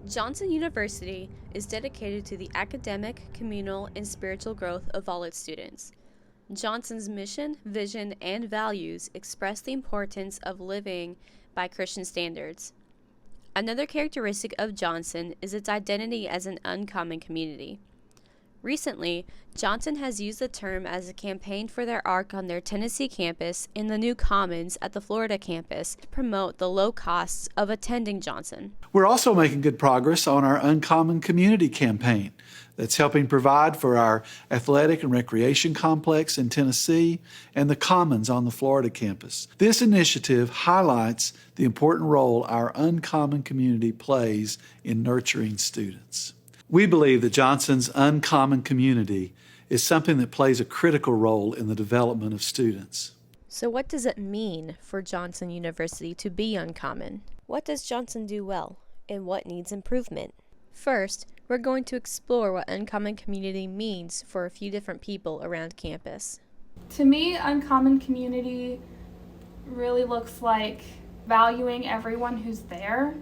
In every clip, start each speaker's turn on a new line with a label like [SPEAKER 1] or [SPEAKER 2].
[SPEAKER 1] Johnson University is dedicated to the academic, communal, and spiritual growth of all its students. Johnson's mission, vision, and values express the importance of living by Christian standards. Another characteristic of Johnson is its identity as an uncommon community. Recently, Johnson has used the term as a campaign for their ARC on their Tennessee campus and the new Commons at the Florida campus to promote the low costs of attending Johnson.
[SPEAKER 2] We're also making good progress on our Uncommon Community campaign that's helping provide for our athletic and recreation complex in Tennessee and the Commons on the Florida campus. This initiative highlights the important role our uncommon community plays in nurturing students. We believe that Johnson's uncommon community is something that plays a critical role in the development of students.
[SPEAKER 1] So what does it mean for Johnson University to be uncommon? What does Johnson do well, and what needs improvement? First, we're going to explore what uncommon community means for a few different people around campus.
[SPEAKER 3] To me, uncommon community really looks like valuing everyone who's there.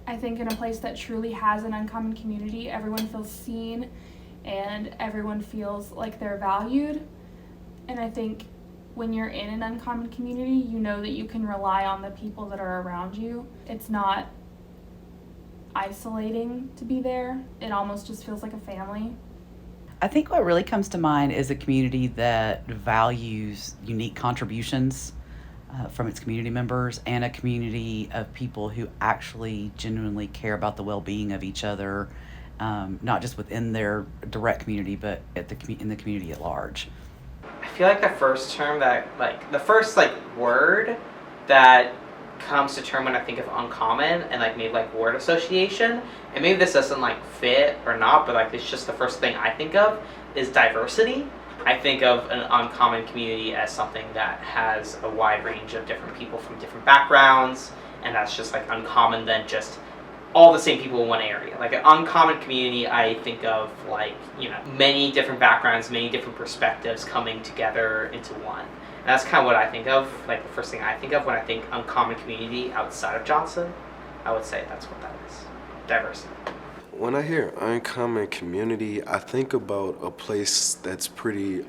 [SPEAKER 3] I think in a place that truly has an uncommon community, everyone feels seen and everyone feels like they're valued. And I think when you're in an uncommon community, you know that you can rely on the people that are around you. It's not isolating to be there. It almost just feels like a family.
[SPEAKER 4] I think what really comes to mind is a community that values unique contributions from its community members, and a community of people who actually genuinely care about the well-being of each other, not just within their direct community, but in the community at large.
[SPEAKER 5] I feel like the first word that comes to term when I think of uncommon and maybe word association, and maybe this doesn't fit or not, but it's just the first thing I think of is diversity. I think of an uncommon community as something that has a wide range of different people from different backgrounds, and that's just uncommon than just all the same people in one area. An uncommon community, I think of many different backgrounds, many different perspectives coming together into one. And that's kind of what I think of, the first thing I think of when I think uncommon community outside of Johnson. I would say that's what that is. Diversity.
[SPEAKER 6] When I hear uncommon community, I think about a place that's pretty,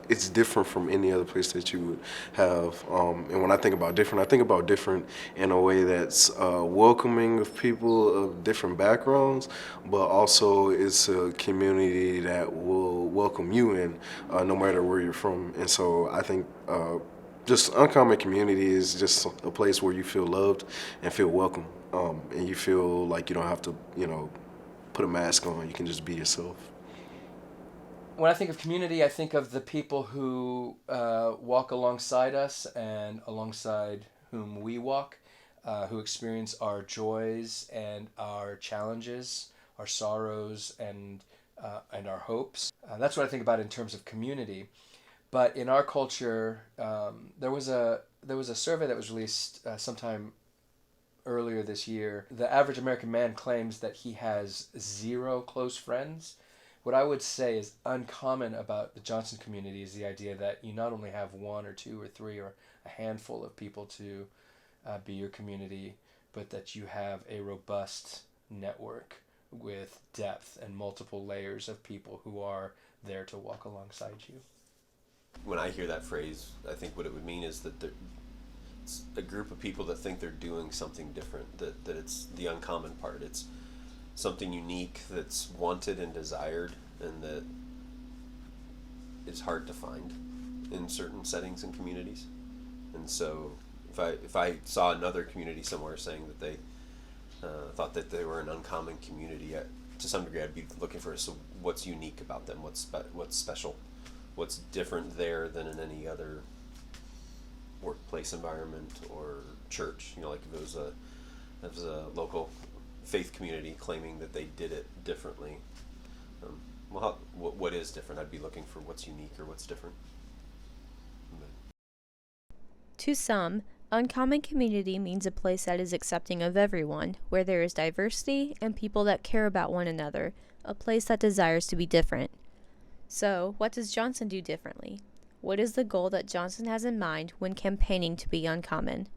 [SPEAKER 6] it's different from any other place that you would have. And when I think about different in a way that's welcoming of people of different backgrounds, but also it's a community that will welcome you in no matter where you're from. And so I think just uncommon community is just a place where you feel loved and feel welcome. And you feel like you don't have to, put a mask on. You can just be yourself.
[SPEAKER 7] When I think of community, I think of the people who walk alongside us and alongside whom we walk, who experience our joys and our challenges, our sorrows and our hopes. That's what I think about in terms of community. But in our culture, there was a survey that was released sometime earlier this year. The average American man claims that he has 0 close friends. What I would say is uncommon about the Johnson community is the idea that you not only have 1 or 2 or 3 or a handful of people to be your community, but that you have a robust network with depth and multiple layers of people who are there to walk alongside you.
[SPEAKER 8] When I hear that phrase, I think what it would mean is that it's a group of people that think they're doing something different, that it's the uncommon part. It's something unique that's wanted and desired, and that is hard to find in certain settings and communities. And so if I saw another community somewhere saying that they thought that they were an uncommon community, to some degree I'd be looking for, so what's unique about them, what's special, what's different there than in any other workplace environment or church. If it was a local faith community claiming that they did it differently. What is different? I'd be looking for what's unique or what's different.
[SPEAKER 1] To some, uncommon community means a place that is accepting of everyone, where there is diversity and people that care about one another, a place that desires to be different. So, what does Johnson do differently? What is the goal that Johnson has in mind when campaigning to be uncommon?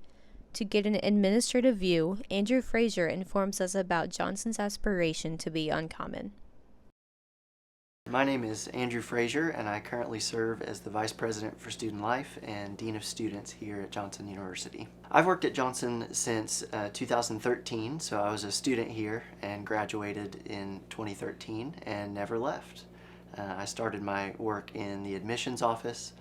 [SPEAKER 1] To get an administrative view, Andrew Frazier informs us about Johnson's aspiration to be uncommon.
[SPEAKER 9] My name is Andrew Frazier, and I currently serve as the Vice President for Student Life and Dean of Students here at Johnson University. I've worked at Johnson since 2013, so I was a student here and graduated in 2013 and never left. I started my work in the admissions office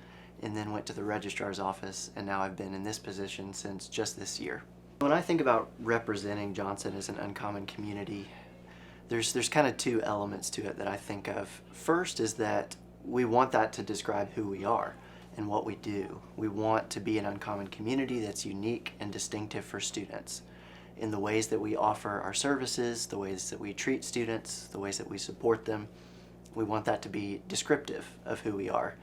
[SPEAKER 9] and then went to the registrar's office, and now I've been in this position since just this year. When I think about representing Johnson as an uncommon community, there's kind of two elements to it that I think of. First is that we want that to describe who we are and what we do. We want to be an uncommon community that's unique and distinctive for students in the ways that we offer our services, the ways that we treat students, the ways that we support them. We want that to be descriptive of who we are.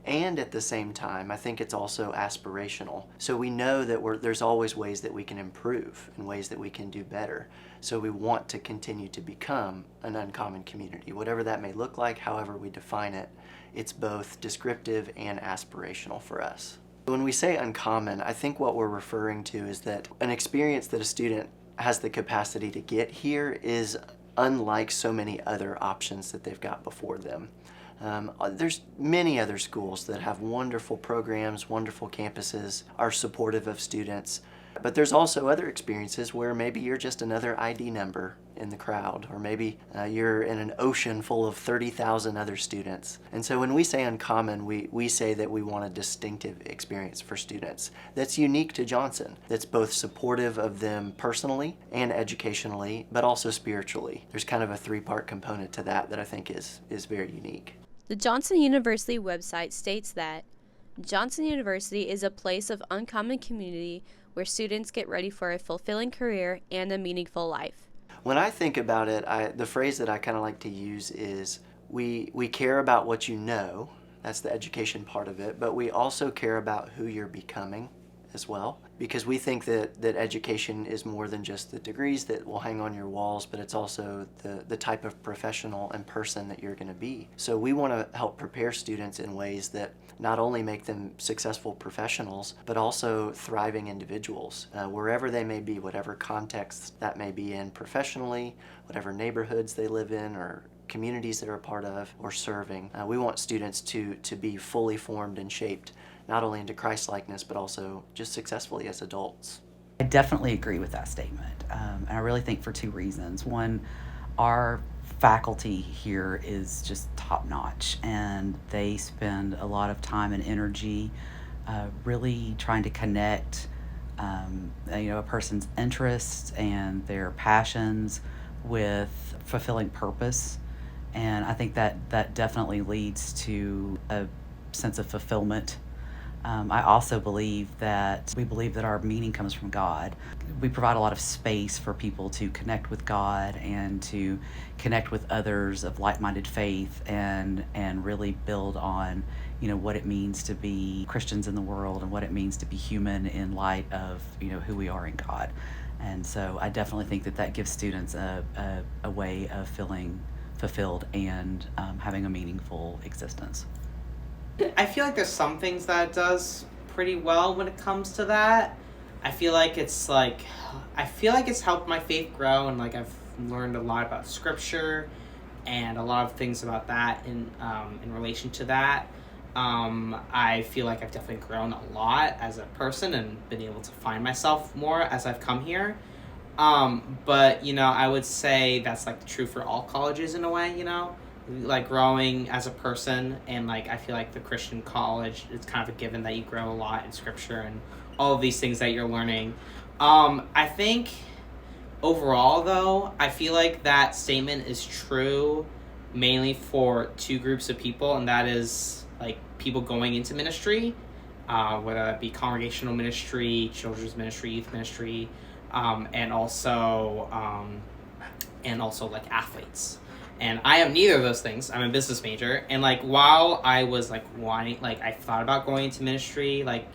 [SPEAKER 9] And at the same time, I think it's also aspirational. So we know that there's always ways that we can improve and ways that we can do better. So we want to continue to become an uncommon community. Whatever that may look like, however we define it, it's both descriptive and aspirational for us. When we say uncommon, I think what we're referring to is that an experience that a student has the capacity to get here is unlike so many other options that they've got before them. There's many other schools that have wonderful programs, wonderful campuses, are supportive of students, but there's also other experiences where maybe you're just another ID number in the crowd, or maybe you're in an ocean full of 30,000 other students. And so when we say uncommon, we say that we want a distinctive experience for students that's unique to Johnson, that's both supportive of them personally and educationally, but also spiritually. There's kind of a three-part component to that I think is very unique.
[SPEAKER 1] The Johnson University website states that Johnson University is a place of uncommon community where students get ready for a fulfilling career and a meaningful life.
[SPEAKER 9] When I think about it, the phrase that I kind of like to use is we care about what you know, that's the education part of it, but we also care about who you're becoming as well, because we think that education is more than just the degrees that will hang on your walls, but it's also the type of professional and person that you're going to be. So we want to help prepare students in ways that not only make them successful professionals, but also thriving individuals, wherever they may be, whatever context that may be in professionally, whatever neighborhoods they live in, or communities they're a part of, or serving. We want students to be fully formed and shaped not only into Christ-likeness, but also just successfully as adults.
[SPEAKER 4] I definitely agree with that statement, and I really think for two reasons. One, our faculty here is just top-notch, and they spend a lot of time and energy really trying to connect a person's interests and their passions with fulfilling purpose, and I think that definitely leads to a sense of fulfillment. I also believe that our meaning comes from God. We provide a lot of space for people to connect with God and to connect with others of like-minded faith and really build on, what it means to be Christians in the world and what it means to be human in light of, who we are in God. And so I definitely think that gives students a way of feeling fulfilled and having a meaningful existence.
[SPEAKER 5] I feel like there's some things that it does pretty well when it comes to that. I feel like it's helped my faith grow, and like I've learned a lot about scripture and a lot of things about that in relation to that. I feel like I've definitely grown a lot as a person and been able to find myself more as I've come here. But I would say that's like true for all colleges in a way, like growing as a person, and like I feel like the Christian college, it's kind of a given that you grow a lot in scripture and all of these things that you're learning. I think overall though, I feel like that statement is true mainly for two groups of people, and that is like people going into ministry, whether that be congregational ministry, children's ministry, youth ministry, and also like athletes. And I am neither of those things. I'm a business major. And like while I was like wanting, like I thought about going into ministry, like,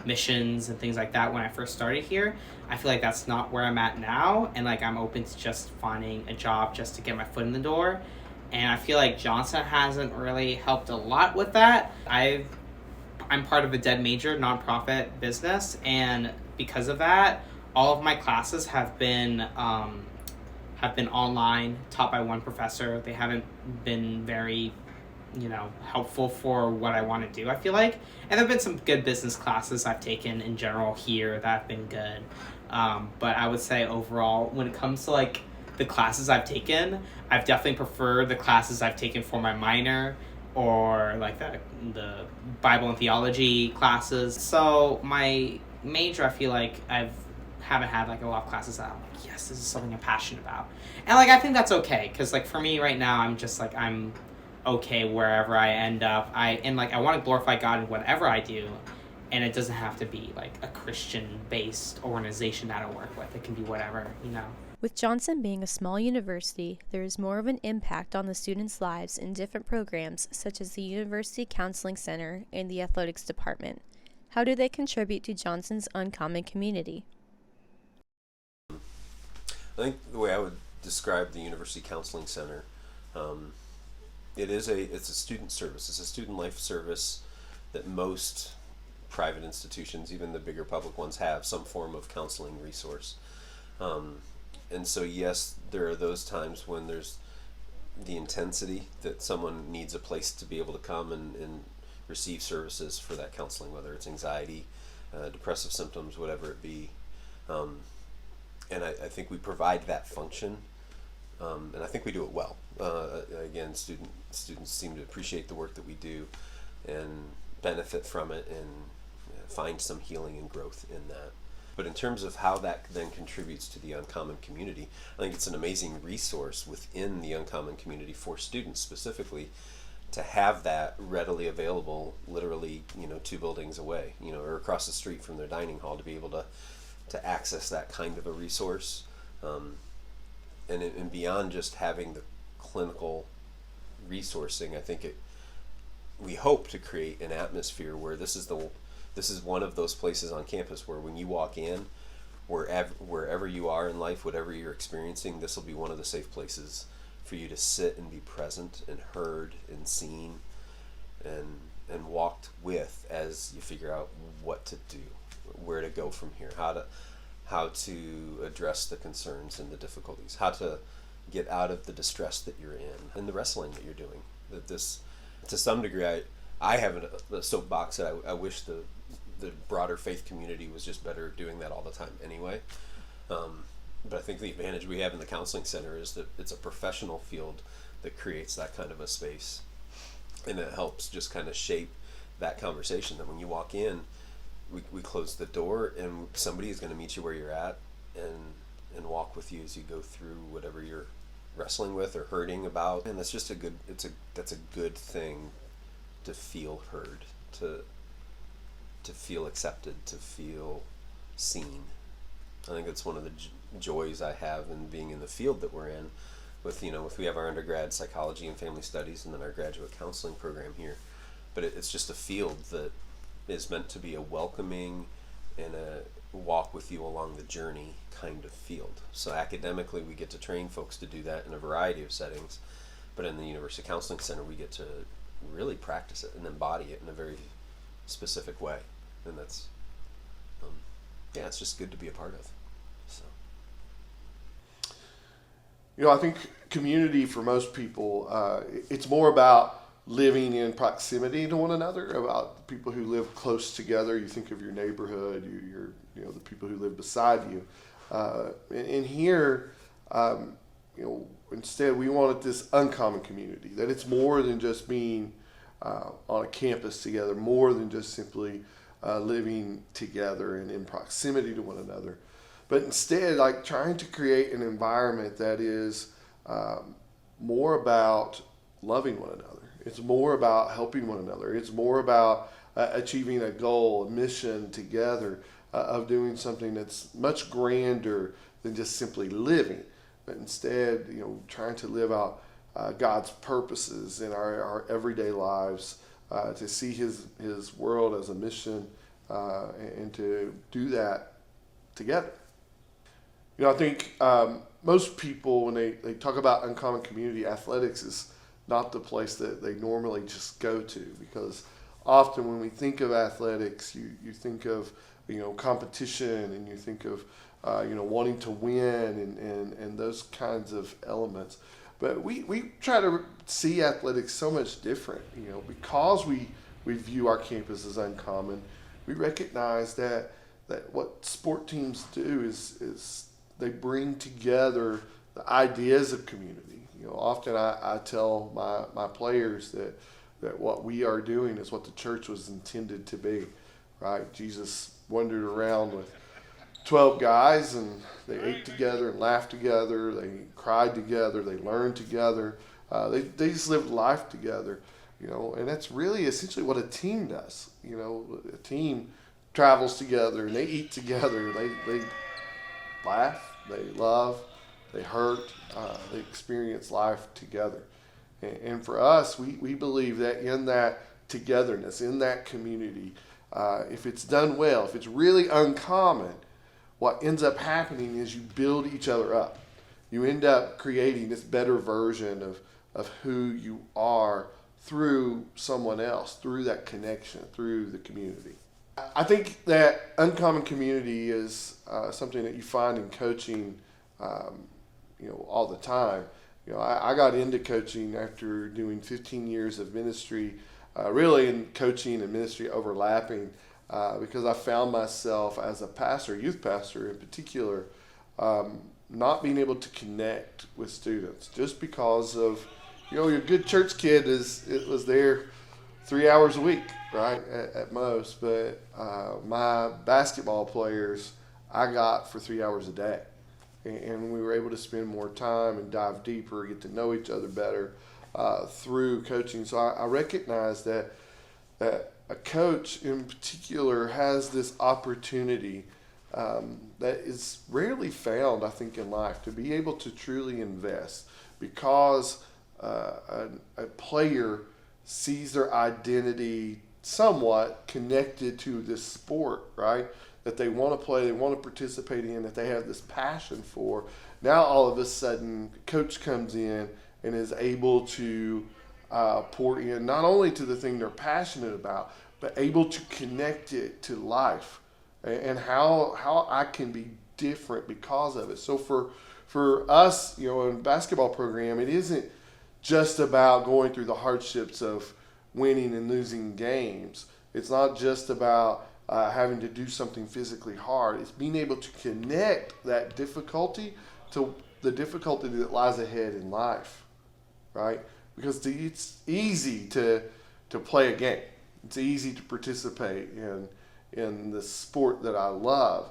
[SPEAKER 5] missions and things like that when I first started here, I feel like that's not where I'm at now. And like I'm open to just finding a job just to get my foot in the door. And I feel like Johnson hasn't really helped a lot with that. I'm part of a Dead Major nonprofit business, and because of that, all of my classes have been online, taught by one professor. They haven't been very, helpful for what I want to do, I feel like. And there have been some good business classes I've taken in general here that have been good. But I would say overall, when it comes to like the classes I've taken, I've definitely preferred the classes I've taken for my minor, or like the Bible and theology classes. So my major, I feel like haven't had like a lot of classes that I'm like, yes, this is something I'm passionate about. And like I think that's okay, because like for me right now, I'm just like, I'm okay wherever I end up. I want to glorify God in whatever I do, and it doesn't have to be like a Christian based organization that I work with. It can be whatever.
[SPEAKER 1] With Johnson being a small university, there is more of an impact on the students' lives in different programs such as the University Counseling Center and the Athletics Department. How do they contribute to Johnson's uncommon community?
[SPEAKER 8] I think the way I would describe the University Counseling Center, it's a student service. It's a student life service that most private institutions, even the bigger public ones, have some form of counseling resource. And so yes, there are those times when there's the intensity that someone needs a place to be able to come and receive services for that counseling, whether it's anxiety, depressive symptoms, whatever it be. And I think we provide that function, and I think we do it well. Again, students seem to appreciate the work that we do and benefit from it, and find some healing and growth in that. But in terms of how that then contributes to the Uncommon community, I think it's an amazing resource within the Uncommon community for students specifically to have that readily available, literally, 2 buildings away, or across the street from their dining hall, to be able to access that kind of a resource. And beyond just having the clinical resourcing, I think we hope to create an atmosphere where this is one of those places on campus where when you walk in, wherever you are in life, whatever you're experiencing, this will be one of the safe places for you to sit and be present and heard and seen and walked with as you figure out what to do, where to go from here, how to address the concerns and the difficulties, how to get out of the distress that you're in and the wrestling that you're doing. That this, to some degree, I have a soapbox that I wish the broader faith community was just better at doing that all the time anyway. But I think the advantage we have in the counseling center is that it's a professional field that creates that kind of a space, and it helps just kind of shape that conversation. That when you walk in, we close the door and somebody is going to meet you where you're at and walk with you as you go through whatever you're wrestling with or hurting about. And that's just that's a good thing, to feel heard, to feel accepted, to feel seen. I think that's one of the joys I have in being in the field that we're in. We have our undergrad psychology and family studies, and then our graduate counseling program here. But it's just a field that is meant to be a welcoming and a walk with you along the journey kind of field. So academically, we get to train folks to do that in a variety of settings. But in the University Counseling Center, we get to really practice it and embody it in a very specific way. And that's, it's just good to be a part of. So.
[SPEAKER 10] I think community for most people, it's more about living in proximity to one another, about people who live close together. You think of your neighborhood, the people who live beside you. And here, instead we wanted this uncommon community, that it's more than just being on a campus together, more than just simply living together and in proximity to one another, but instead like trying to create an environment that is more about loving one another. It's more about helping one another. It's more about achieving a goal, a mission together, of doing something that's much grander than just simply living, but instead, trying to live out God's purposes in our everyday lives, to see His world as a mission, and to do that together. I think most people, when they talk about uncommon community, athletics is not the place that they normally just go to, because often when we think of athletics, you think of competition, and you think of wanting to win and those kinds of elements. But we try to see athletics so much different, because we view our campus as uncommon. We recognize that what sport teams do is they bring together the ideas of community. Often I tell my players that what we are doing is what the church was intended to be, right? Jesus wandered around with 12 guys, and they ate together and laughed together. They cried together. They learned together. They just lived life together, and that's really essentially what a team does. A team travels together and they eat together. They laugh, they love, they hurt, they experience life together. And for us, we believe that in that togetherness, in that community, if it's done well, if it's really uncommon, what ends up happening is you build each other up. You end up creating this better version of who you are through someone else, through that connection, through the community. I think that uncommon community is something that you find in coaching, all the time. I got into coaching after doing 15 years of ministry, really in coaching and ministry overlapping, because I found myself as a pastor, youth pastor in particular, not being able to connect with students just because of, your good church kid was there 3 hours a week, right, at most. But my basketball players, I got for 3 hours a day. And we were able to spend more time and dive deeper, get to know each other better through coaching. So I recognize that a coach in particular has this opportunity that is rarely found, I think, in life, to be able to truly invest, because a player sees their identity somewhat connected to this sport, right? That they want to play, they want to participate in, that they have this passion for. Now all of a sudden, coach comes in and is able to pour in not only to the thing they're passionate about, but able to connect it to life and how I can be different because of it. So for us, in basketball program, it isn't just about going through the hardships of winning and losing games. It's not just about having to do something physically hard. It's being able to connect that difficulty to the difficulty that lies ahead in life, right? Because it's easy to play a game. It's easy to participate in the sport that I love.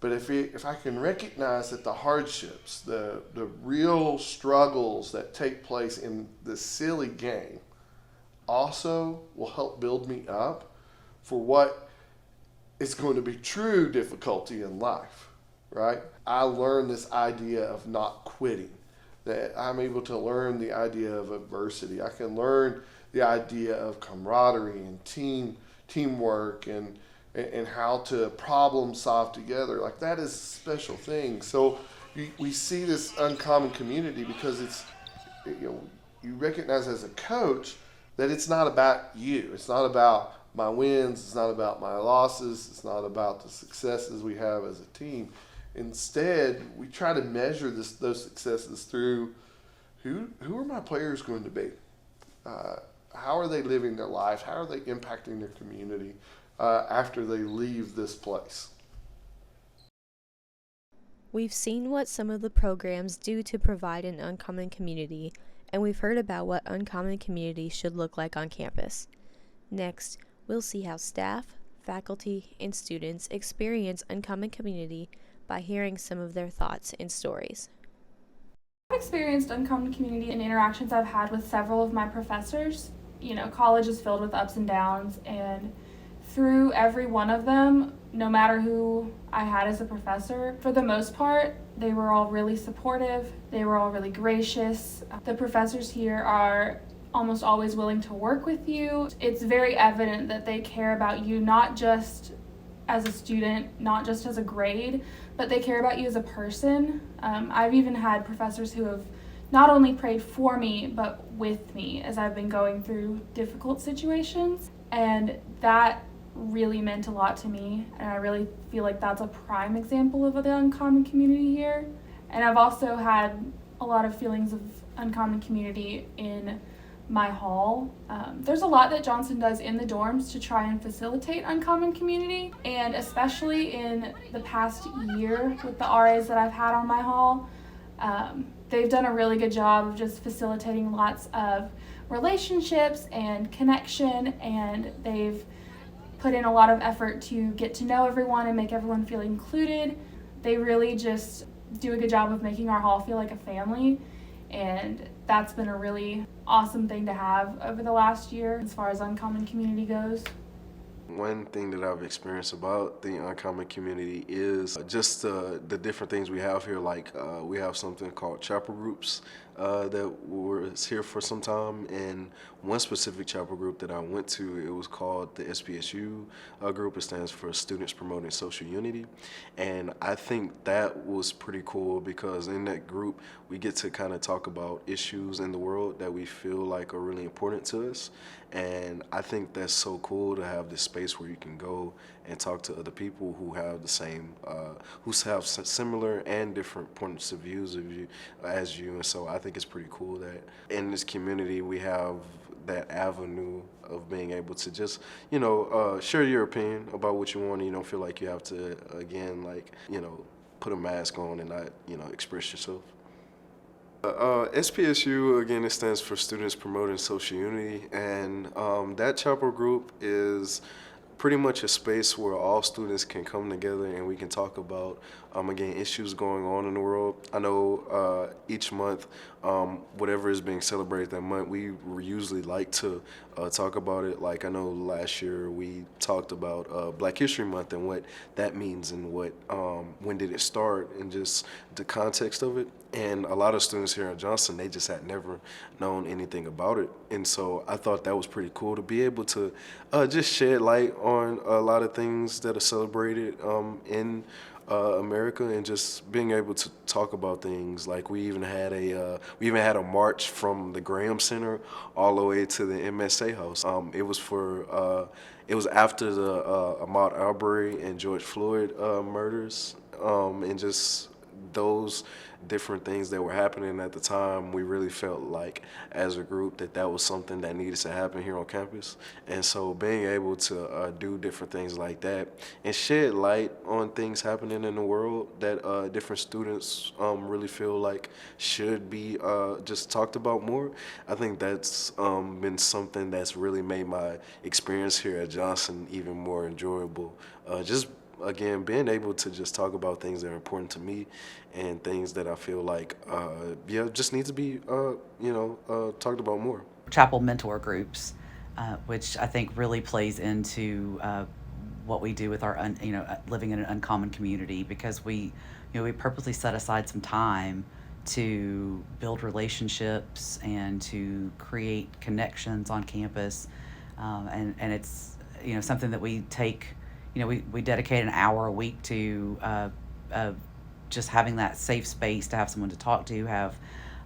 [SPEAKER 10] But if I can recognize that the hardships, the real struggles that take place in this silly game also will help build me up for what is going to be true difficulty in life, right? I learned this idea of not quitting, that I'm able to learn the idea of adversity. I can learn the idea of camaraderie and teamwork and how to problem solve together. Like, that is a special thing. So we see this uncommon community because it's, you recognize as a coach that it's not about you. It's not about my wins. It's not about my losses. It's not about the successes we have as a team. Instead, we try to measure those successes through who are my players going to be? How are they living their life? How are they impacting their community after they leave this place?
[SPEAKER 1] We've seen what some of the programs do to provide an uncommon community, and we've heard about what uncommon community should look like on campus. Next, we'll see how staff, faculty, and students experience uncommon community by hearing some of their thoughts and stories.
[SPEAKER 3] I've experienced uncommon community in interactions I've had with several of my professors. College is filled with ups and downs, and through every one of them, no matter who I had as a professor, for the most part, they were all really supportive. They were all really gracious. The professors here are almost always willing to work with you. It's very evident that they care about you, not just as a student, not just as a grade, but they care about you as a person. I've even had professors who have not only prayed for me, but with me as I've been going through difficult situations. And that really meant a lot to me, and I really feel like that's a prime example of the uncommon community here. And I've also had a lot of feelings of uncommon community in my hall. There's a lot that Johnson does in the dorms to try and facilitate uncommon community, and especially in the past year with the RAs that I've had on my hall, they've done a really good job of just facilitating lots of relationships and connection, and they've put in a lot of effort to get to know everyone and make everyone feel included. They really just do a good job of making our hall feel like a family, and that's been a really awesome thing to have over the last year as far as uncommon community goes.
[SPEAKER 6] One thing that I've experienced about the uncommon community is just the different things we have here. Like we have something called chapel groups that was here for some time, and one specific chapel group that I went to, it was called the SPSU group. It stands for Students Promoting Social Unity, and I think that was pretty cool because in that group we get to kind of talk about issues in the world that we feel like are really important to us, and I think that's so cool to have this space where you can go and talk to other people who have the same, who have similar and different points of views of you as you. And so I think it's pretty cool that in this community we have that avenue of being able to just, share your opinion about what you want, and you don't feel like you have to, again, put a mask on and not, express yourself. SPSU, again, it stands for Students Promoting Social Unity, and that chapel group is pretty much a space where all students can come together and we can talk about, again, issues going on in the world. I know each month, whatever is being celebrated that month, we usually like to talk about it. Like I know last year we talked about Black History Month and what that means and what when did it start and just the context of it. And a lot of students here in Johnson, they just had never known anything about it. And so I thought that was pretty cool to be able to just shed light on a lot of things that are celebrated in America, and just being able to talk about things. Like we even had a march from the Graham Center all the way to the MSA House. It was after the Ahmaud Arbery and George Floyd murders, and just those different things that were happening at the time. We really felt like as a group that was something that needed to happen here on campus. And so being able to do different things like that and shed light on things happening in the world that different students really feel like should be just talked about more, I think that's been something that's really made my experience here at Johnson even more enjoyable. Just again, being able to just talk about things that are important to me and things that I feel like, just need to be, talked about more.
[SPEAKER 4] Chapel mentor groups, which I think really plays into what we do with our, living in an uncommon community, because we purposely set aside some time to build relationships and to create connections on campus, and it's something that we take. We dedicate an hour a week to just having that safe space to have someone to talk to, have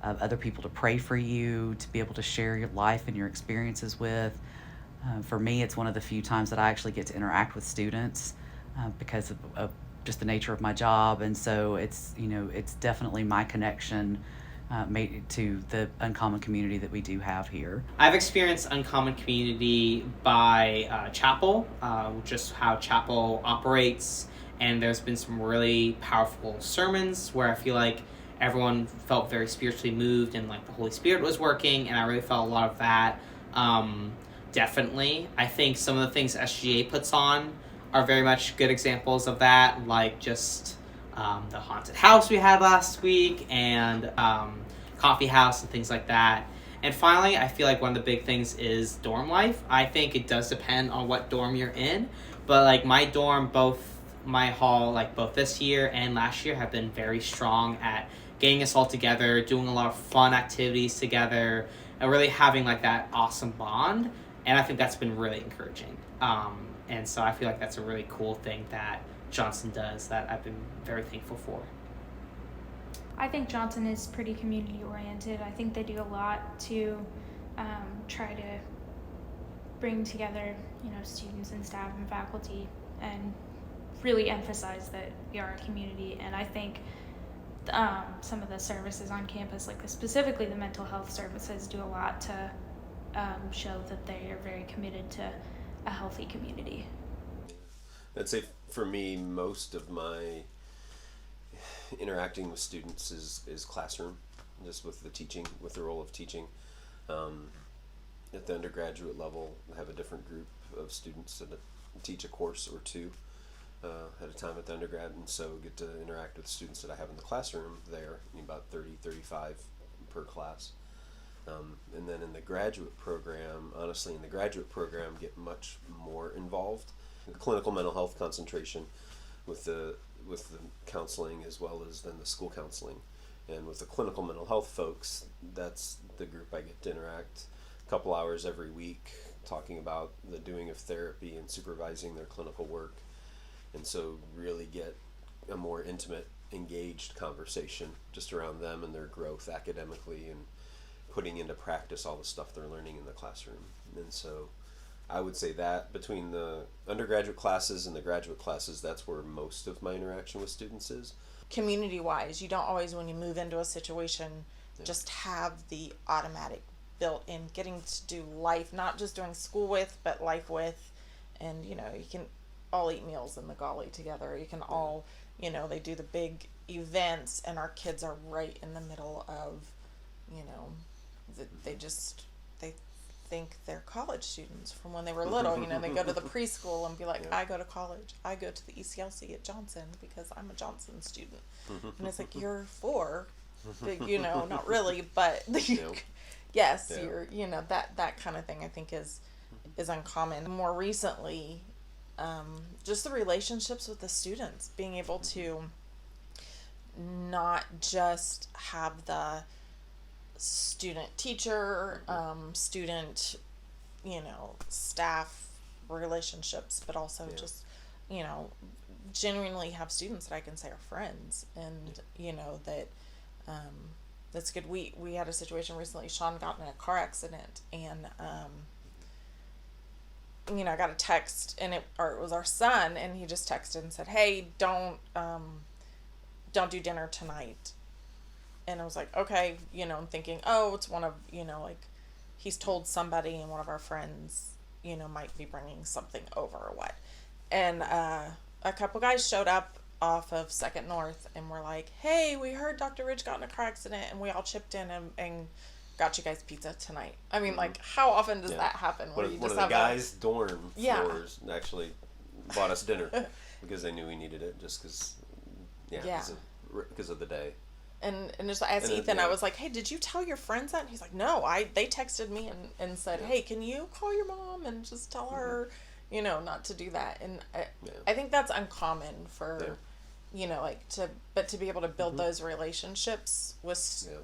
[SPEAKER 4] other people to pray for you, to be able to share your life and your experiences with. For me, it's one of the few times that I actually get to interact with students because of just the nature of my job, and so it's definitely my connection made to the uncommon community that we do have here.
[SPEAKER 5] I've experienced uncommon community by chapel, just how chapel operates, and there's been some really powerful sermons where I feel like everyone felt very spiritually moved and like the Holy Spirit was working, and I really felt a lot of that. Definitely. I think some of the things SGA puts on are very much good examples of that, like just the haunted house we had last week and coffee house and things like that. And finally, I feel like one of the big things is dorm life. I think it does depend on what dorm you're in, but like my dorm, my hall, like both this year and last year, have been very strong at getting us all together, doing a lot of fun activities together, and really having like that awesome bond. And I think that's been really encouraging. And so I feel like that's a really cool thing that Johnson does that I've been very thankful for.
[SPEAKER 11] I think Johnson is pretty community oriented. I think they do a lot to try to bring together, students and staff and faculty and really emphasize that we are a community. And I think some of the services on campus, specifically the mental health services, do a lot to show that they are very committed to a healthy community.
[SPEAKER 8] I'd say for me, most of my interacting with students is classroom, just with the teaching, with the role of teaching. At the undergraduate level, I have a different group of students that teach a course or two at a time at the undergrad, and so get to interact with students that I have in the classroom there, about 30, 35 per class. And then in the graduate program, honestly, get much more involved. The clinical mental health concentration with the counseling, as well as then the school counseling. And with the clinical mental health folks, that's the group I get to interact a couple hours every week, talking about the doing of therapy and supervising their clinical work. And so really get a more intimate, engaged conversation just around them and their growth academically and putting into practice all the stuff they're learning in the classroom. And so I would say that between the undergraduate classes and the graduate classes, that's where most of my interaction with students is.
[SPEAKER 12] Community-wise, you don't always, when you move into a situation, just have the automatic built in, getting to do life, not just doing school with, but life with. And, you can all eat meals in the galley together. You can all, they do the big events, and our kids are right in the middle of, they think they're college students from when they were little. They go to the preschool and be like, I go to college. I go to the ECLC at Johnson because I'm a Johnson student. And it's like, you're 4, but, not really, but yes, you're, that kind of thing I think is uncommon. More recently, just the relationships with the students, being able to not just have the student teacher, student, staff relationships, but also just, genuinely have students that I can say are friends, and, that, that's good. We had a situation recently. Sean got in a car accident, and, I got a text, and it was our son, and he just texted and said, hey, don't do dinner tonight. And I was like, okay, I'm thinking, oh, it's one of, he's told somebody, and one of our friends, might be bringing something over or what. And a couple guys showed up off of 2nd North and were like, hey, we heard Dr. Ridge got in a car accident, and we all chipped in and got you guys pizza tonight. I mean, how often does that happen? Where
[SPEAKER 8] One of the guys' dorm floors actually bought us dinner because they knew we needed it, just because of the day.
[SPEAKER 12] And just as Ethan, I was like, hey, did you tell your friends that? And he's like, no, they texted me and said, hey, can you call your mom and just tell her, not to do that. And I think that's uncommon for, to be able to build those relationships with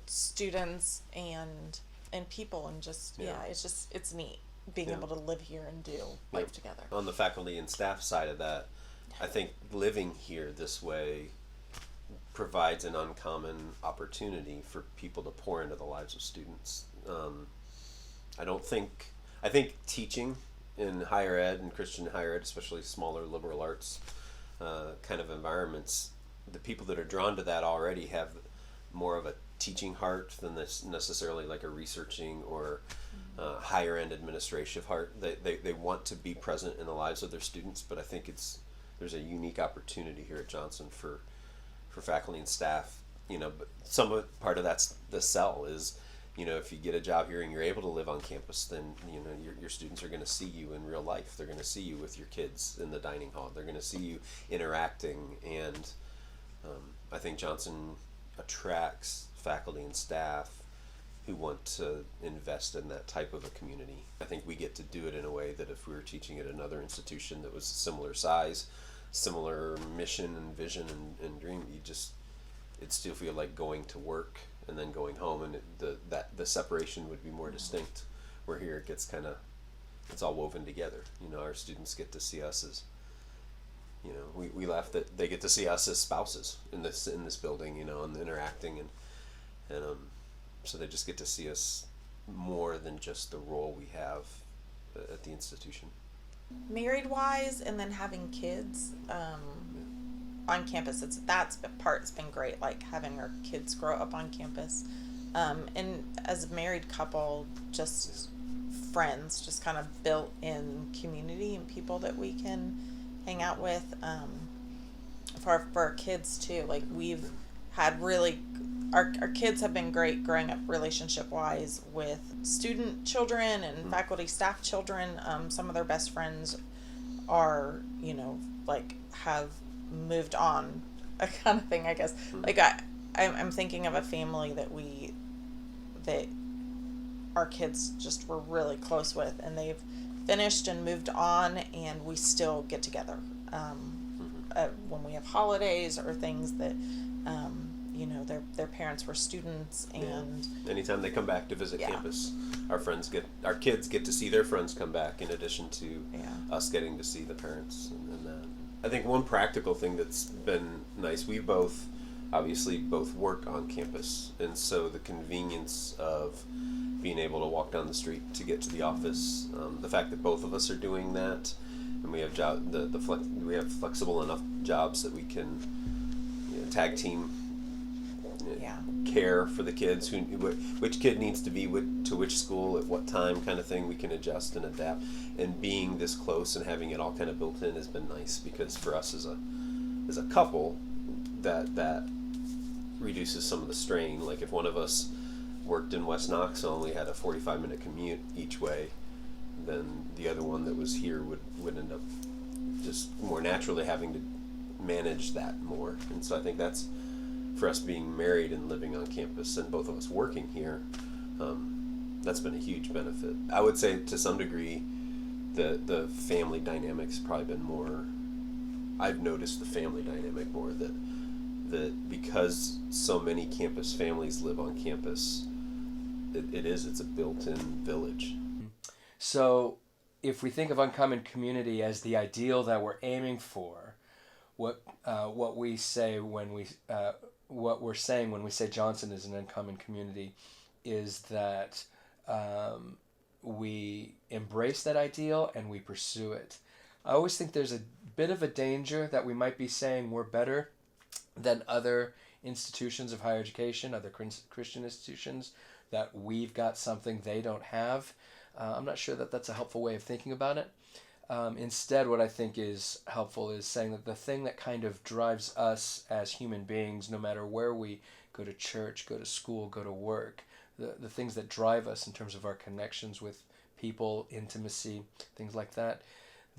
[SPEAKER 12] students and people, and just, it's neat being able to live here and do life together.
[SPEAKER 8] On the faculty and staff side of that, I think living here this way provides an uncommon opportunity for people to pour into the lives of students. I think teaching in higher ed and Christian higher ed, especially smaller liberal arts kind of environments, the people that are drawn to that already have more of a teaching heart than this necessarily like a researching or higher end administrative heart. They want to be present in the lives of their students, but I think there's a unique opportunity here at Johnson for faculty and staff, but part of that's the sell is, if you get a job here and you're able to live on campus, then, your students are going to see you in real life. They're going to see you with your kids in the dining hall. They're going to see you interacting. And I think Johnson attracts faculty and staff who want to invest in that type of a community. I think we get to do it in a way that if we were teaching at another institution that was a similar size, similar mission and vision and dream, it'd still feel like going to work and then going home, and the separation would be more distinct. Where here it gets it's all woven together. Our students get to see us as, we laugh that they get to see us as spouses in this building, and interacting, and so they just get to see us more than just the role we have at the institution.
[SPEAKER 12] Married wise, and then having kids on campus, that's the part's been great, like having our kids grow up on campus, and as a married couple, just friends, just kind of built in community and people that we can hang out with. For our kids too, like we've had really, our kids have been great growing up relationship wise with student children and faculty staff children. Some of their best friends are, like have moved on, a kind of thing, I guess. Like I'm thinking of a family that our kids just were really close with, and they've finished and moved on, and we still get together when we have holidays or things that their parents were students, and
[SPEAKER 8] anytime they come back to visit campus, our kids get to see their friends come back, in addition to us getting to see the parents. And I think one practical thing that's been nice, we both work on campus, and so the convenience of being able to walk down the street to get to the office, the fact that both of us are doing that, and we have we have flexible enough jobs that we can tag team care for the kids, which kid needs to be to which school at what time, kind of thing. We can adjust and adapt, and being this close and having it all kind of built in has been nice, because for us as a couple, that reduces some of the strain. Like if one of us worked in West Knox and only had a 45-minute commute each way, then the other one that was here would end up just more naturally having to manage that more. And so I think that's, for us being married and living on campus and both of us working here, that's been a huge benefit. I would say to some degree the family dynamic's probably been more, I've noticed the family dynamic more, that because so many campus families live on campus, it's a built-in village.
[SPEAKER 7] So if we think of uncommon community as the ideal that we're aiming for, what we say when we what we're saying when we say Johnson is an uncommon community is that we embrace that ideal and we pursue it. I always think there's a bit of a danger that we might be saying we're better than other institutions of higher education, other Christian institutions, that we've got something they don't have. I'm not sure that that's a helpful way of thinking about it. Instead, what I think is helpful is saying that the thing that kind of drives us as human beings, no matter where we go to church, go to school, go to work, the things that drive us in terms of our connections with people, intimacy, things like that,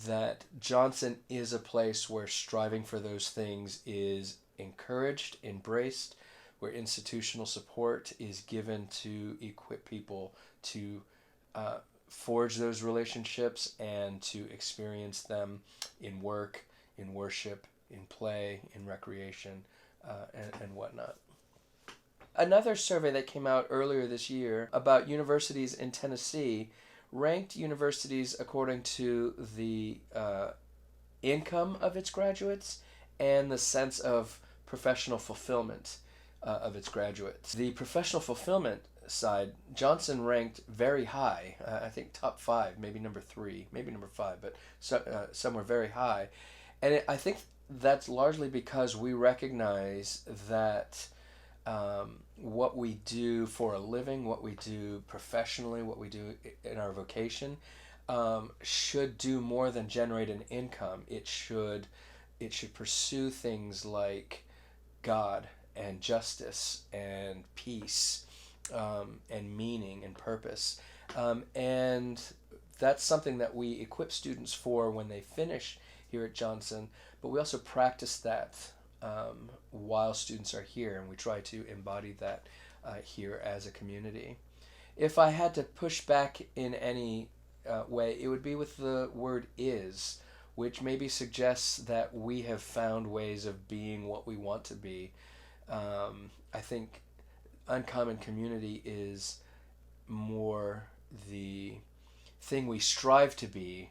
[SPEAKER 7] that Johnson is a place where striving for those things is encouraged, embraced, where institutional support is given to equip people to forge those relationships and to experience them in work, in worship, in play, in recreation, and whatnot. Another survey that came out earlier this year about universities in Tennessee ranked universities according to the income of its graduates and the sense of professional fulfillment of its graduates. The professional fulfillment side, Johnson ranked very high, I think top 5, maybe number 3, maybe number 5, but somewhere very high. And I think that's largely because we recognize that what we do for a living, what we do professionally, what we do in our vocation, should do more than generate an income. It should pursue things like God and justice and peace, and meaning and purpose. And that's something that we equip students for when they finish here at Johnson, but we also practice that while students are here, and we try to embody that here as a community. If I had to push back in any way, it would be with the word is, which maybe suggests that we have found ways of being what we want to be. I think uncommon community is more the thing we strive to be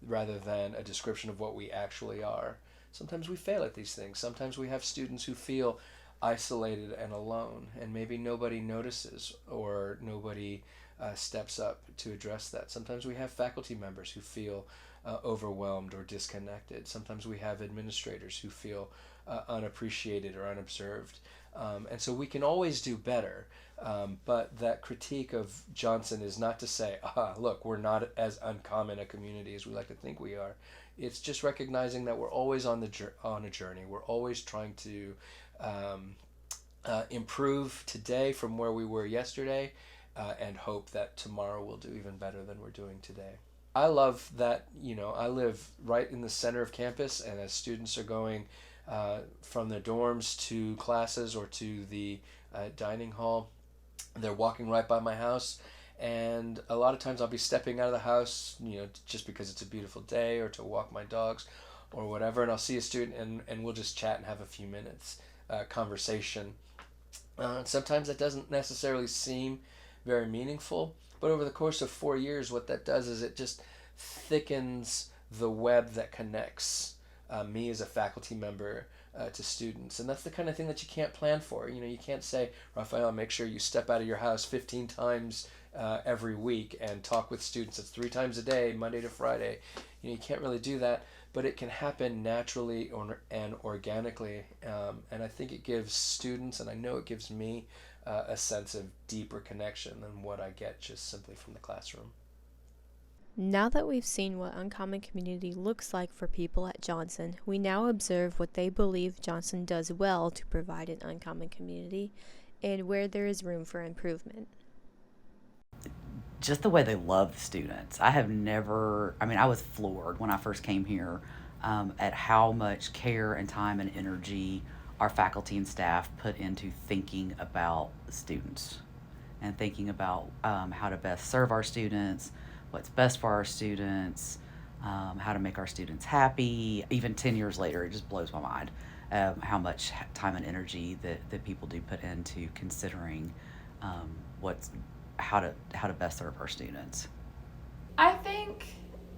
[SPEAKER 7] rather than a description of what we actually are. Sometimes we fail at these things. Sometimes we have students who feel, isolated and alone, and maybe nobody notices or nobody steps up to address that. Sometimes we have faculty members who feel overwhelmed or disconnected. Sometimes we have administrators who feel unappreciated or unobserved. And so we can always do better. But that critique of Johnson is not to say, look, we're not as uncommon a community as we like to think we are. It's just recognizing that we're always on a journey. We're always trying to improve today from where we were yesterday, and hope that tomorrow we'll do even better than we're doing today. I love that, I live right in the center of campus, and as students are going from their dorms to classes or to the dining hall, they're walking right by my house. And a lot of times I'll be stepping out of the house, just because it's a beautiful day, or to walk my dogs or whatever, and I'll see a student and we'll just chat and have a few minutes conversation. Sometimes that doesn't necessarily seem very meaningful, but over the course of 4 years, what that does is it just thickens the web that connects me as a faculty member to students. And that's the kind of thing that you can't plan for. You can't say, Raphael, make sure you step out of your house 15 times every week and talk with students. It's 3 times a day, Monday to Friday. You can't really do that, but it can happen naturally and organically. And I think it gives students, and I know it gives me, a sense of deeper connection than what I get just simply from the classroom.
[SPEAKER 1] Now that we've seen what uncommon community looks like for people at Johnson, we now observe what they believe Johnson does well to provide an uncommon community and where there is room for improvement.
[SPEAKER 4] Just the way they love the students. I was floored when I first came here at how much care and time and energy our faculty and staff put into thinking about students and thinking about how to best serve our students, what's best for our students, how to make our students happy. Even 10 years later, it just blows my mind how much time and energy that people do put into considering how to best serve our students.
[SPEAKER 3] I think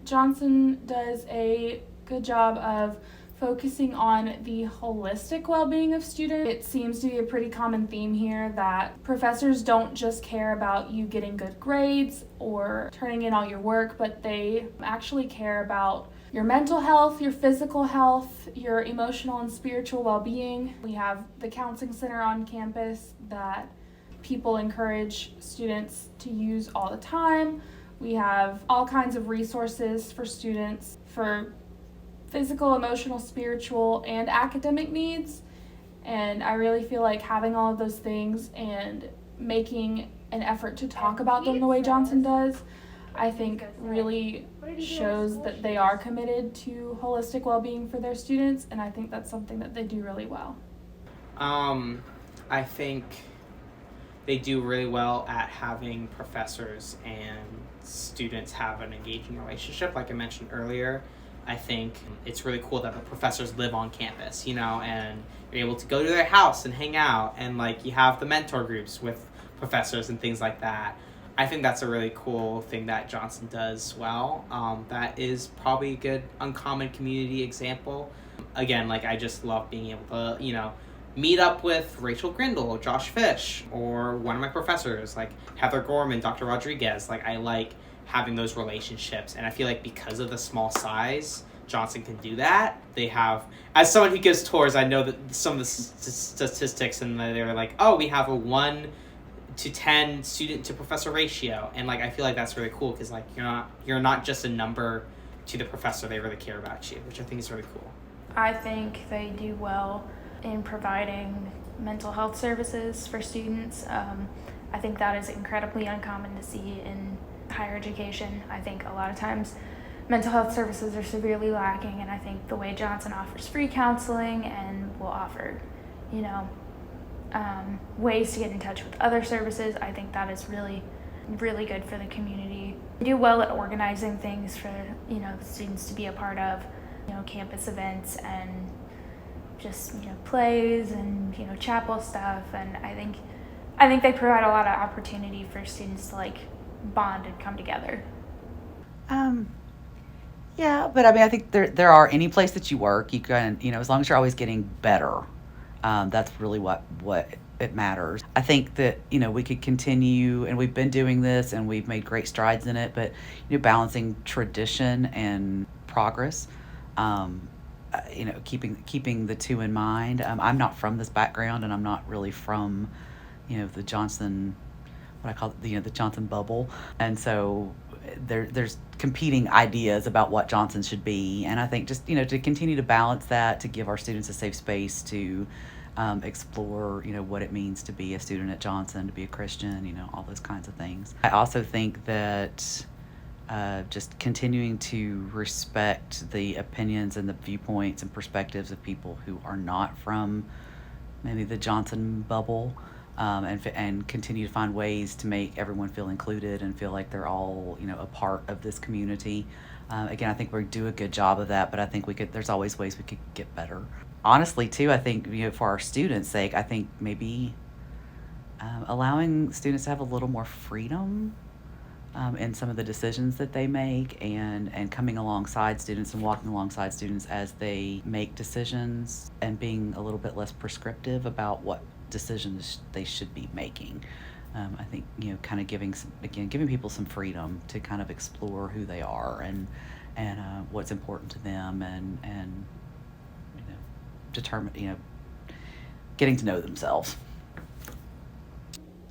[SPEAKER 3] Johnson does a good job of focusing on the holistic well-being of students. It seems to be a pretty common theme here that professors don't just care about you getting good grades or turning in all your work, but they actually care about your mental health, your physical health, your emotional and spiritual well-being. We have the counseling center on campus that people encourage students to use all the time. We have all kinds of resources for students for physical, emotional, spiritual, and academic needs. And I really feel like having all of those things and making an effort to talk about them the way Johnson does, I think really shows that they are committed to holistic well-being for their students, and I think that's something that they do really well.
[SPEAKER 5] I think they do really well at having professors and students have an engaging relationship, like I mentioned earlier. I think it's really cool that the professors live on campus, and you're able to go to their house and hang out, and you have the mentor groups with professors and things like that. I think that's a really cool thing that Johnson does well. That is probably a good uncommon community example. Again, I just love being able to, meet up with Rachel Grindle, Josh Fish, or one of my professors, like Heather Gorman, Dr. Rodriguez. I like having those relationships, and I feel like because of the small size, Johnson can do that. They have, as someone who gives tours, I know that some of the statistics, and they're like, oh, we have a 1 to 10 student to professor ratio, and I feel like that's really cool because you're not just a number to the professor. They really care about you, which I think is really cool.
[SPEAKER 11] I think they do well in providing mental health services for students. I think that is incredibly uncommon to see in higher education. I think a lot of times mental health services are severely lacking, and I think the way Johnson offers free counseling and will offer, ways to get in touch with other services, I think that is really, really good for the community. They do well at organizing things for, the students to be a part of, campus events and just, plays and, chapel stuff. And I think they provide a lot of opportunity for students to bond and come together.
[SPEAKER 4] Yeah, but I think there are any place that you work, you can, as long as you're always getting better That's really what it matters. I think that we could continue, and we've been doing this, and we've made great strides in it. But balancing tradition and progress, keeping the two in mind. I'm not from this background, and I'm not really from the Johnson, what I call the Johnson bubble, and so there's competing ideas about what Johnson should be, and I think just to continue to balance that, to give our students a safe space to explore what it means to be a student at Johnson, to be a Christian, all those kinds of things. I also think that just continuing to respect the opinions and the viewpoints and perspectives of people who are not from maybe the Johnson bubble, and continue to find ways to make everyone feel included and feel like they're all a part of this community. Again, I think we do a good job of that, but I think there's always ways we could get better. Honestly, too, I think for our students' sake, I think maybe allowing students to have a little more freedom in some of the decisions that they make, and coming alongside students and walking alongside students as they make decisions, and being a little bit less prescriptive about what decisions they should be making. I think kind of giving people some freedom to kind of explore who they are and what's important to them, and determine getting to know themselves.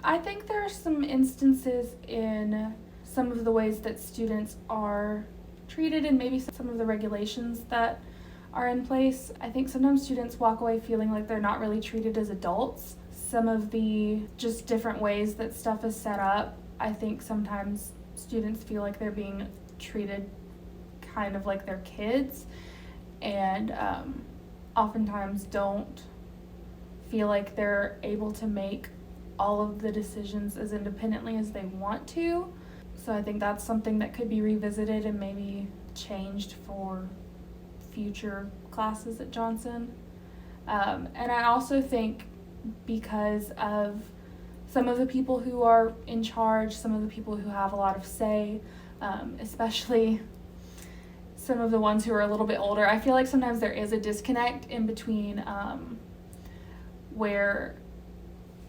[SPEAKER 3] I think there are some instances in some of the ways that students are treated, and maybe some of the regulations that are in place. I think sometimes students walk away feeling like they're not really treated as adults. Some of the just different ways that stuff is set up, I think sometimes students feel like they're being treated kind of like they're kids, and oftentimes don't feel like they're able to make all of the decisions as independently as they want to. So I think that's something that could be revisited and maybe changed for future classes at Johnson. And I also think because of some of the people who are in charge, some of the people who have a lot of say, especially some of the ones who are a little bit older, I feel like sometimes there is a disconnect in between where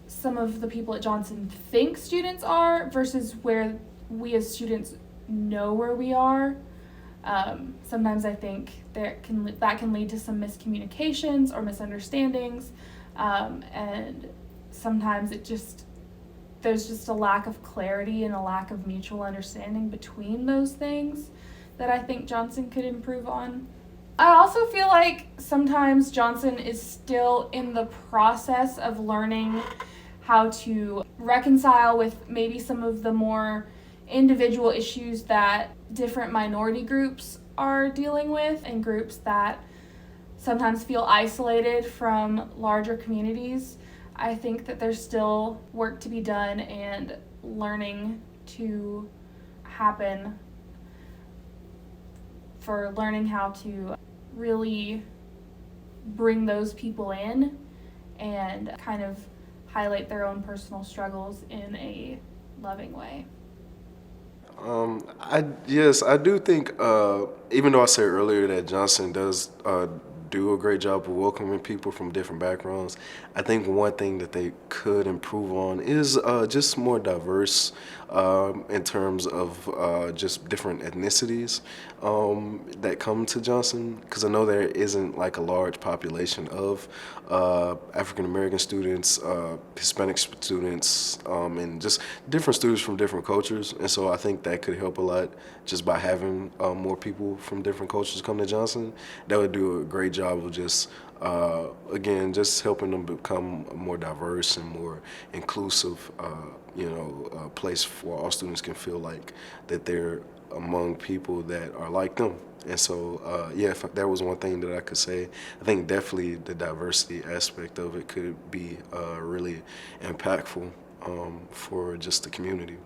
[SPEAKER 3] some of the people at Johnson think students are versus where we as students know where we are. Sometimes I think that can lead to some miscommunications or misunderstandings, and sometimes there's just a lack of clarity and a lack of mutual understanding between those things that I think Johnson could improve on. I also feel like sometimes Johnson is still in the process of learning how to reconcile with maybe some of the more individual issues that different minority groups are dealing with, and groups that sometimes feel isolated from larger communities. I think that there's still work to be done and learning to happen for learning how to really bring those people in and kind of highlight their own personal struggles in a loving way.
[SPEAKER 6] I do think, even though I said earlier that Johnson does do a great job of welcoming people from different backgrounds, I think one thing that they could improve on is just more diverse in terms of just different ethnicities that come to Johnson, because I know there isn't like a large population of African American students, Hispanic students, and just different students from different cultures, and so I think that could help a lot just by having more people from different cultures come to Johnson. That would do a great job of just again, just helping them become a more diverse and more inclusive, place where all students can feel like that they're among people that are like them. And so, if that was one thing that I could say, I think definitely the diversity aspect of it could be really impactful for just the community.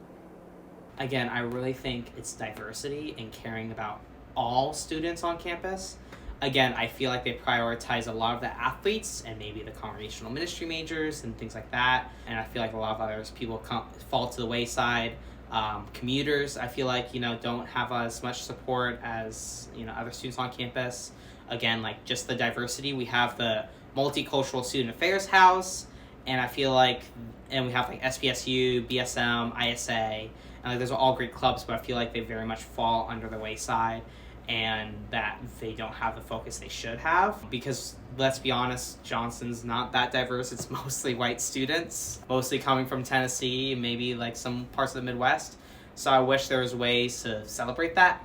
[SPEAKER 5] Again, I really think it's diversity and caring about all students on campus. Again, I feel like they prioritize a lot of the athletes and maybe the congregational ministry majors and things like that. And I feel like a lot of others people fall to the wayside. Commuters, I feel like, don't have as much support as, other students on campus. Again, like just the diversity. We have the multicultural student affairs house, and I feel like, and we have like SPSU, BSM, ISA, and like those are all great clubs, but I feel like they very much fall under the wayside, and that they don't have the focus they should have, because let's be honest, Johnson's not that diverse. It's mostly white students, mostly coming from Tennessee, maybe like some parts of the Midwest. So I wish there was ways to celebrate that,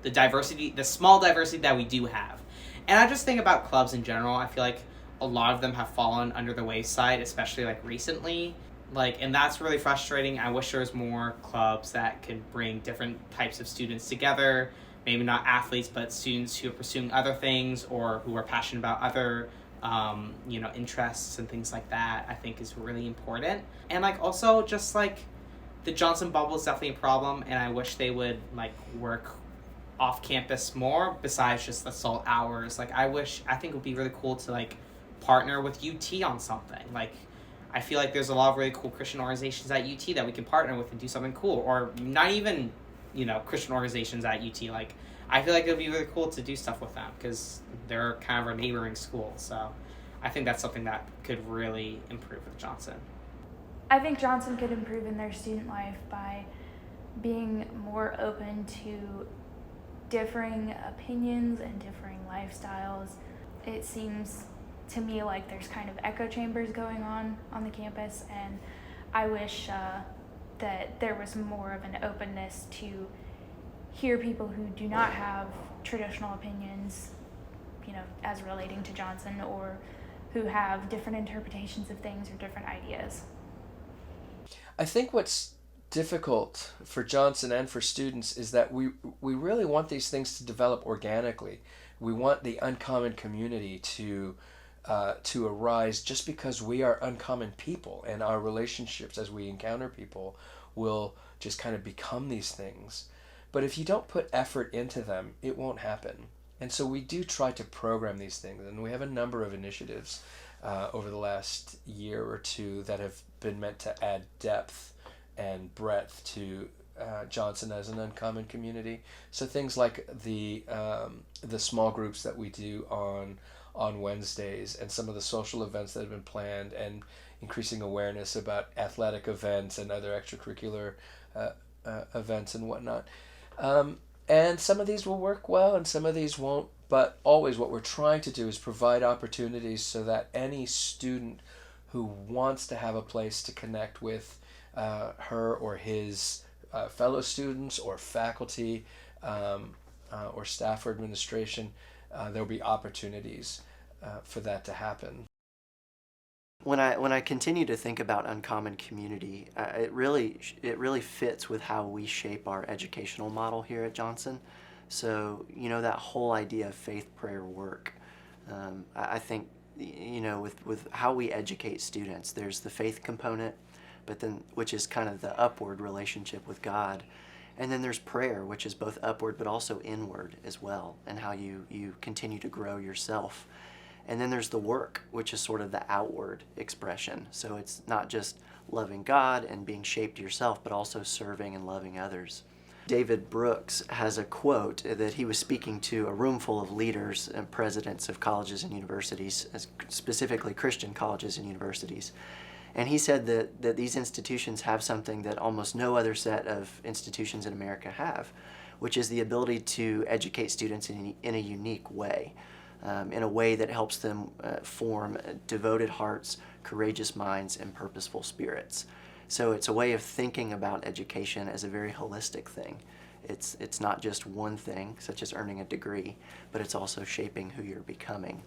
[SPEAKER 5] the diversity, the small diversity that we do have. And I just think about clubs in general. I feel like a lot of them have fallen under the wayside, especially like recently. Like, and that's really frustrating. I wish there was more clubs that could bring different types of students together. Maybe not athletes, but students who are pursuing other things or who are passionate about other, interests and things like that. I think is really important. And like also just like the Johnson bubble is definitely a problem, and I wish they would like work off campus more besides just the SALT hours. Like I think it would be really cool to like partner with UT on something. Like I feel like there's a lot of really cool Christian organizations at UT that we can partner with and do something cool, or not even, Christian organizations at UT. Like I feel like it would be really cool to do stuff with them because they're kind of our neighboring school. So I think that's something that could really improve with Johnson.
[SPEAKER 11] I think Johnson could improve in their student life by being more open to differing opinions and differing lifestyles. It seems to me like there's kind of echo chambers going on the campus, and I wish that there was more of an openness to hear people who do not have traditional opinions, as relating to Johnson, or who have different interpretations of things or different ideas.
[SPEAKER 7] I think what's difficult for Johnson and for students is that we really want these things to develop organically. We want the uncommon community to arise just because we are uncommon people, and our relationships as we encounter people will just kind of become these things. But if you don't put effort into them, it won't happen. And so we do try to program these things, and we have a number of initiatives over the last year or two that have been meant to add depth and breadth to Johnson as an uncommon community. So things like the small groups that we do on Wednesdays, and some of the social events that have been planned, and increasing awareness about athletic events and other extracurricular events and whatnot. And some of these will work well and some of these won't, but always what we're trying to do is provide opportunities so that any student who wants to have a place to connect with her or his fellow students or faculty or staff or administration, there'll be opportunities for that to happen.
[SPEAKER 9] When I continue to think about uncommon community, it really fits with how we shape our educational model here at Johnson. So that whole idea of faith, prayer, work. I think with how we educate students, there's the faith component, but then which is kind of the upward relationship with God, and then there's prayer, which is both upward but also inward as well, and how you continue to grow yourself. And then there's the work, which is sort of the outward expression. So it's not just loving God and being shaped yourself, but also serving and loving others. David Brooks has a quote that he was speaking to a room full of leaders and presidents of colleges and universities, specifically Christian colleges and universities. And he said that these institutions have something that almost no other set of institutions in America have, which is the ability to educate students in a unique way. In a way that helps them form devoted hearts, courageous minds, and purposeful spirits. So it's a way of thinking about education as a very holistic thing. It's not just one thing, such as earning a degree, but it's also shaping who you're becoming.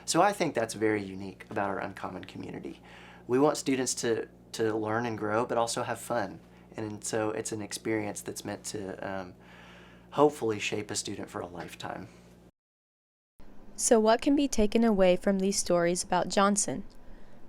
[SPEAKER 9] So I think that's very unique about our uncommon community. We want students to learn and grow, but also have fun. And so it's an experience that's meant to hopefully shape a student for a lifetime.
[SPEAKER 1] So what can be taken away from these stories about Johnson?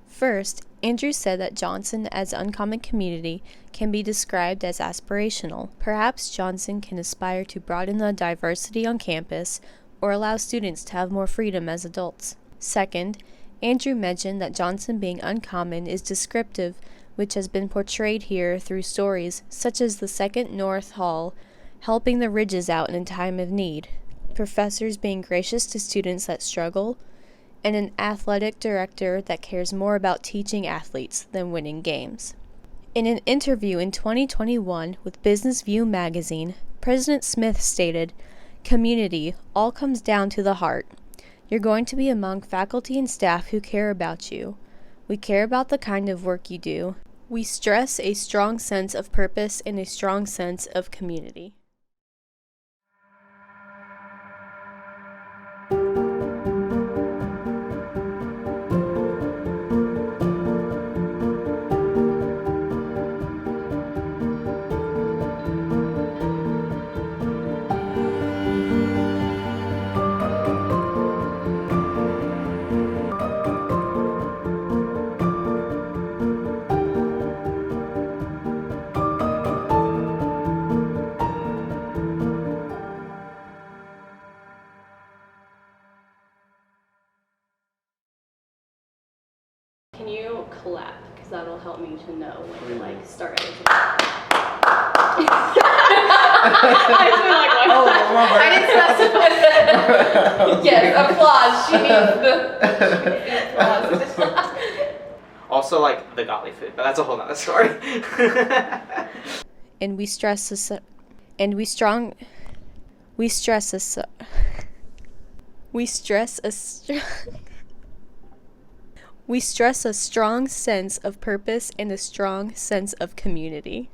[SPEAKER 1] First, Andrew said that Johnson as uncommon community can be described as aspirational. Perhaps Johnson can aspire to broaden the diversity on campus or allow students to have more freedom as adults. Second, Andrew mentioned that Johnson being uncommon is descriptive, which has been portrayed here through stories such as the Second North Hall helping the Ridges out in a time of need, professors being gracious to students that struggle, and an athletic director that cares more about teaching athletes than winning games. In an interview in 2021 with Business View magazine, President Smith stated, "Community all comes down to the heart. You're going to be among faculty and staff who care about you. We care about the kind of work you do. We stress a strong sense of purpose and a strong sense of community." Can you clap? Because that'll help me to know when to like start it. I didn't specify. Yes, applause. She needs the applause.
[SPEAKER 5] Also, like the Gottlieb food, but that's a whole nother story.
[SPEAKER 1] And we stress this. And we strong. We stress this. We stress a. We stress a strong sense of purpose and a strong sense of community.